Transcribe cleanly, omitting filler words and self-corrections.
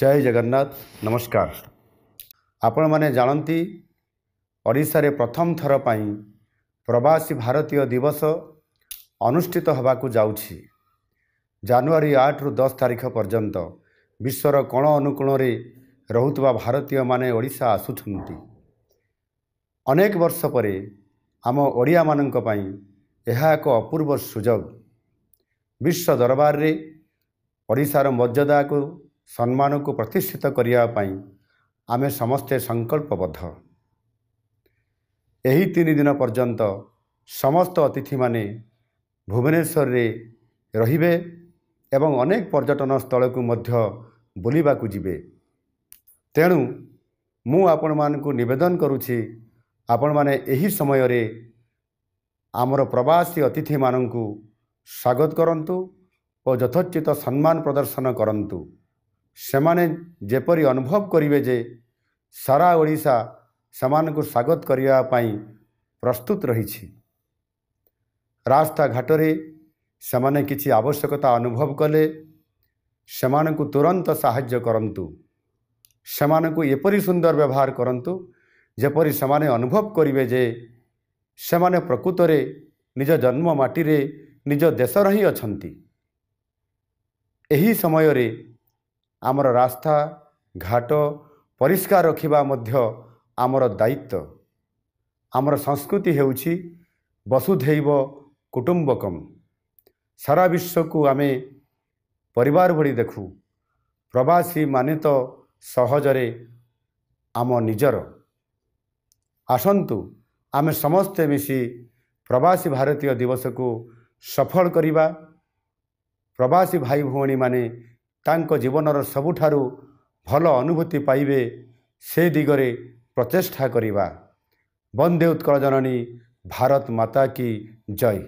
जय जगन्नाथ नमस्कार। आपण माने जानती ओडिशा रे प्रथम थर पाई प्रवासी भारतीय दिवस अनुष्ठित होबाकू जाउछि। जनवरी 8 रु 10 तारिख पर्यंत विश्वर कोण अनुकोण रे रहुतबा भारतीय माने ओडिशा आसुछंती। अनेक वर्ष परे आम ओडिया माननक पाई यह एक अपूर्व सुजोग। विश्व दरबार रे ओडिशार मर्यादा को सम्मान को प्रतिष्ठित करने आमे समस्ते संकल्पबद्ध। यही 3 दिन पर्यंत समस्त अतिथि माने भुवनेश्वर रे रहिबे एवं अनेक पर्यटन स्थल को मध्य बुलिबा को जिबे। तेणु मु आपण मान को निवेदन करुछि, आपण माने एही समय रे आमर प्रवासी अतिथि माननकु स्वागत करंतु और यथोचित सम्मान प्रदर्शन करंतु। सेमाने जेपरी अनुभव करिवे जे सारा ओडिशा समान को स्वागत करिया पाई प्रस्तुत रहिछि। रास्ता घाटरे सेमाने किछि आवश्यकता अनुभव कले सेमान को तुरंत साहाय्य करंतु। सेमान को एपरी सुंदर व्यवहार करंतु जेपरी सेमाने अनुभव करिवे जे सेमाने प्रकृतरे निज जन्म माटी रे निज देश रही अछंती। एही समय रे आमर रास्ता घाट परिष्कार रखिबा मध्य आमर दायित्व। आमर संस्कृति हेउछि वसुधैव कुटुंबकम। सारा विश्व को आमे परिवार भली देखु। प्रवासी माने तो सहजरे आम निजर। आसंतु आमे समस्ते मिसी प्रवासी भारतीय दिवस को सफल करिबा। प्रवासी भाई भौणी माने तांको जीवनर सबुठारु भल अनुभूति पाइबे से दिगरे प्रचेष्टा करिबा। वंदे उत्कल जननी भारत माता की जय।